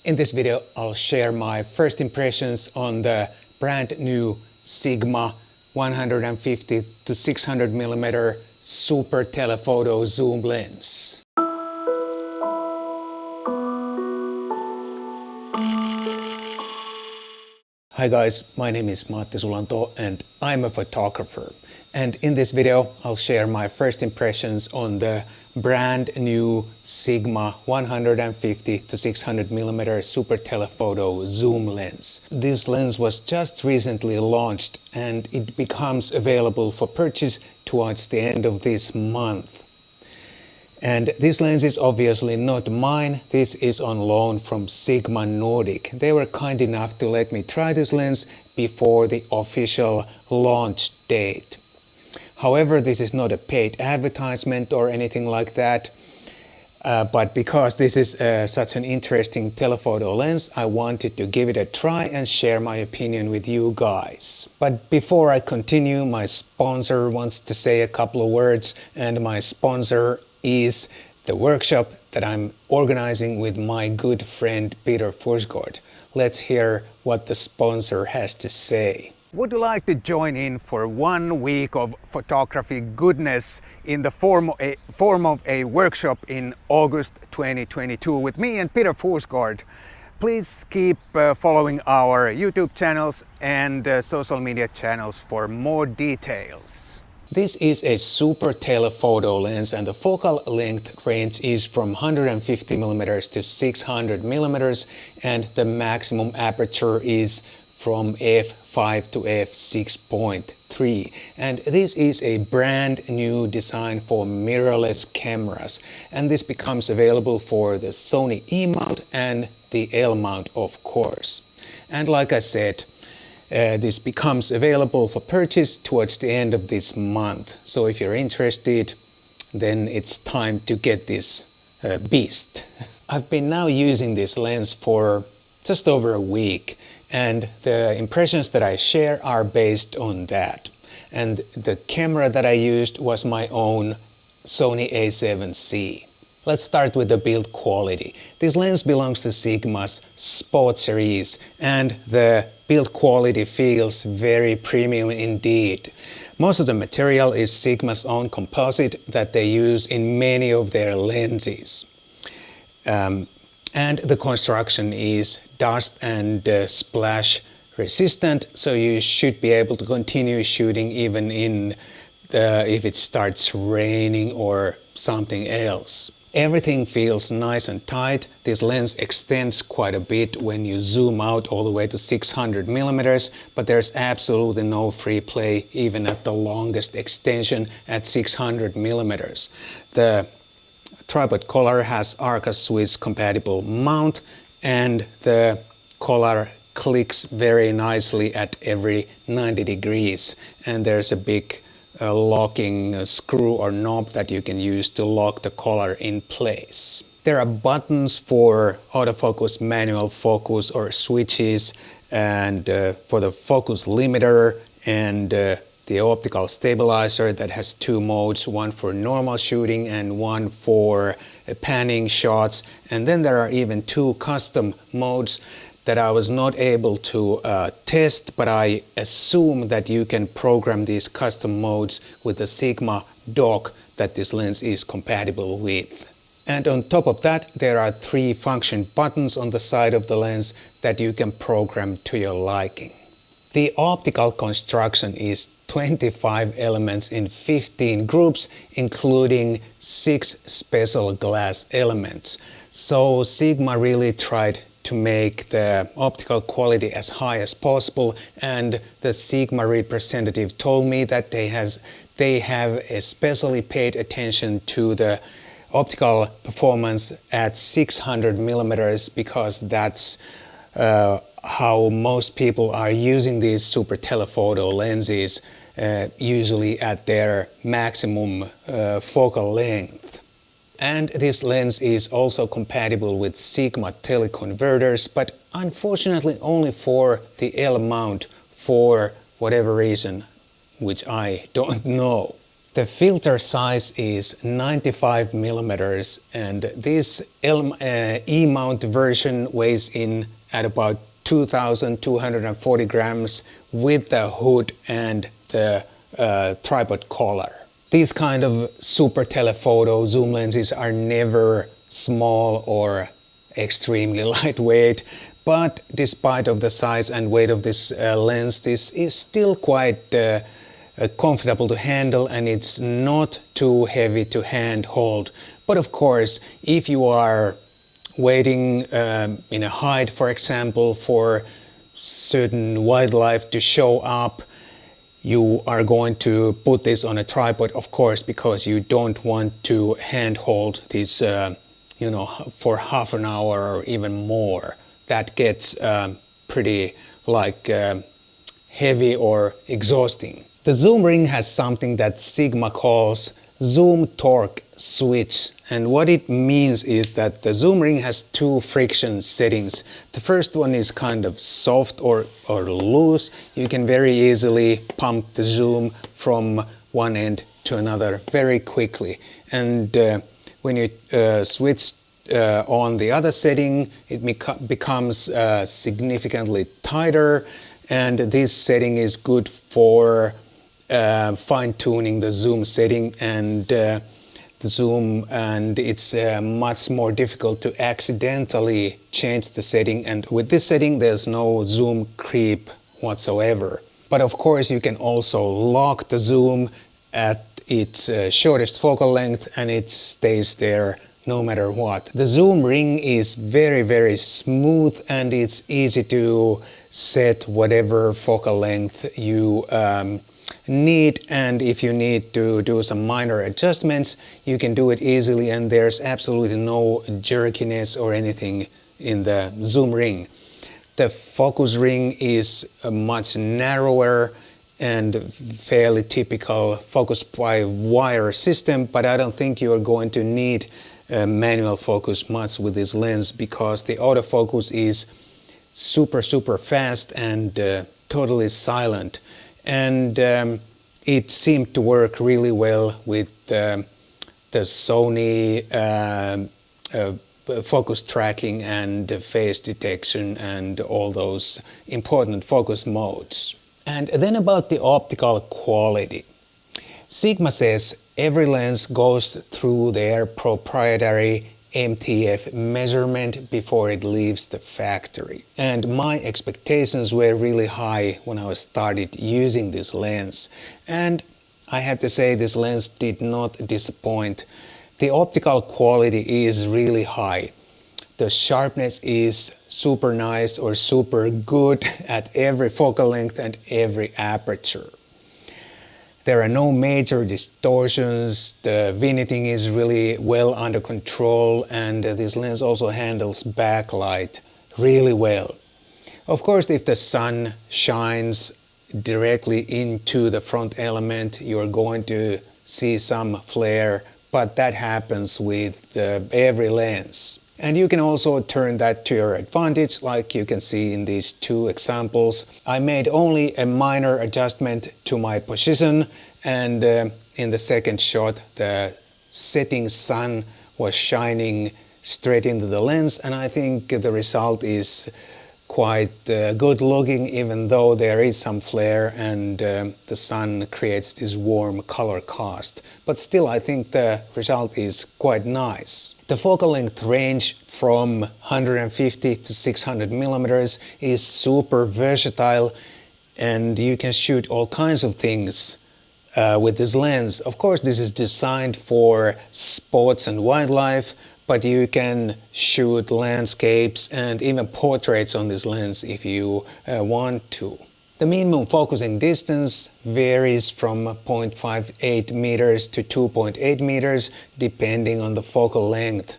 In this video, I'll share my first impressions on the brand new Sigma 150-600mm super telephoto zoom lens. Hi guys, my name is Matti Sulanto and I'm a photographer. And in this video, I'll share my first impressions on the brand new Sigma 150-600mm super telephoto zoom lens. This lens was just recently launched and it becomes available for purchase towards the end of this month. And this lens is obviously not mine, this is on loan from Sigma Nordic. They were kind enough to let me try this lens before the official launch date. However, this is not a paid advertisement or anything like that, but because this is such an interesting telephoto lens, I wanted to give it a try and share my opinion with you guys. But before I continue, my sponsor wants to say a couple of words, and my sponsor is the workshop that I'm organizing with my good friend Peter Forsgaard. Let's hear what the sponsor has to say. Would you like to join in for 1 week of photography goodness in the form of a workshop in August 2022 with me and Peter Forsgaard? Please keep following our YouTube channels and social media channels for more details. This is a super telephoto lens and the focal length range is from 150mm to 600mm and the maximum aperture is from f5 to f6.3, and this is a brand new design for mirrorless cameras, and this becomes available for the Sony E mount and the L mount, of course. And like I said, this becomes available for purchase towards the end of this month, so if you're interested, then it's time to get this beast. I've been now using this lens for just over a week, and the impressions that I share are based on that. And the camera that I used was my own Sony A7C. Let's start with the build quality. This lens belongs to Sigma's Sport series and the build quality feels very premium indeed. Most of the material is Sigma's own composite that they use in many of their lenses. And the construction is dust and splash resistant, so you should be able to continue shooting even if it starts raining or something else. Everything feels nice and tight. This lens extends quite a bit when you zoom out all the way to 600mm, but there's absolutely no free play even at the longest extension at 600mm. The tripod collar has Arca Swiss compatible mount and the collar clicks very nicely at every 90 degrees, and there's a big locking screw or knob that you can use to lock the collar in place. There are buttons for autofocus, manual focus or switches, and for the focus limiter and the optical stabilizer that has 2 modes, one for normal shooting and one for panning shots. And then there are even 2 custom modes that I was not able to test, but I assume that you can program these custom modes with the Sigma dock that this lens is compatible with. And on top of that, there are 3 function buttons on the side of the lens that you can program to your liking. The optical construction is 25 elements in 15 groups, including 6 special glass elements. So Sigma really tried to make the optical quality as high as possible, and the Sigma representative told me that they have especially paid attention to the optical performance at 600mm because that's how most people are using these super telephoto lenses, usually at their maximum focal length. And this lens is also compatible with Sigma teleconverters, but unfortunately only for the L mount for whatever reason, which I don't know. The filter size is 95mm and this E-mount version weighs in at about 2,240 grams with the hood and the tripod collar. These kind of super telephoto zoom lenses are never small or extremely lightweight, but despite of the size and weight of this lens, this is still quite comfortable to handle and it's not too heavy to handhold. But of course, if you are waiting in a height, for example, for certain wildlife to show up, you are going to put this on a tripod, of course, because you don't want to handhold this, for half an hour or even more. That gets pretty heavy or exhausting. The zoom ring has something that Sigma calls zoom torque switch, and what it means is that the zoom ring has two friction settings. The first one is kind of soft or loose. You can very easily pump the zoom from one end to another very quickly, and when you switch on the other setting, it becomes significantly tighter, and this setting is good for fine-tuning the zoom setting and the zoom, and it's much more difficult to accidentally change the setting, and with this setting there's no zoom creep whatsoever. But of course you can also lock the zoom at its shortest focal length and it stays there no matter what. The zoom ring is very smooth and it's easy to set whatever focal length you need, and if you need to do some minor adjustments you can do it easily, and there's absolutely no jerkiness or anything in the zoom ring. The focus ring is much narrower and fairly typical focus by wire system, but I don't think you are going to need manual focus much with this lens because the autofocus is super fast and totally silent. And it seemed to work really well with the Sony focus tracking and phase detection and all those important focus modes. And then about the optical quality. Sigma says every lens goes through their proprietary MTF measurement before it leaves the factory, and my expectations were really high when I started using this lens, and I have to say this lens did not disappoint. The optical quality is really high. The sharpness is super nice or super good at every focal length and every aperture. There are no major distortions, the vignetting is really well under control, and this lens also handles backlight really well. Of course, if the sun shines directly into the front element, you're going to see some flare, but that happens with every lens. And you can also turn that to your advantage, like you can see in these two examples. I made only a minor adjustment to my position, and in the second shot the setting sun was shining straight into the lens, and I think the result is quite good looking, even though there is some flare and the sun creates this warm color cast. But still I think the result is quite nice. The focal length range from 150 to 600 millimeters is super versatile, and you can shoot all kinds of things with this lens. Of course this is designed for sports and wildlife, but you can shoot landscapes and even portraits on this lens if you want to. The minimum focusing distance varies from 0.58 meters to 2.8 meters depending on the focal length.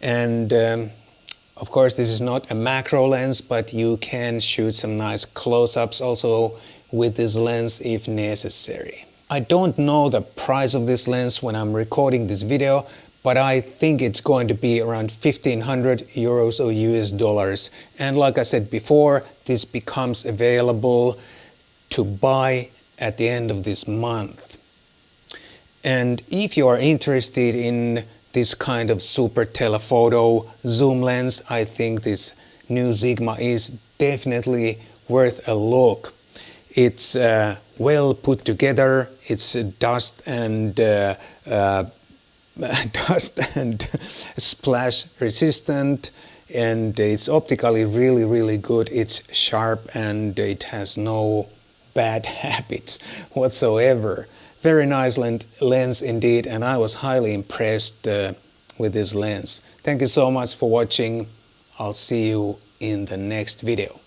And of course this is not a macro lens, but you can shoot some nice close-ups also with this lens if necessary. I don't know the price of this lens when I'm recording this video, but I think it's going to be around 1,500 euros or US dollars. And like I said before, this becomes available to buy at the end of this month. And if you are interested in this kind of super telephoto zoom lens, I think this new Sigma is definitely worth a look. It's well put together, it's dust and splash resistant, and it's optically really good. It's sharp and it has no bad habits whatsoever. Very nice lens indeed, and I was highly impressed with this lens. Thank you so much for watching. I'll see you in the next video.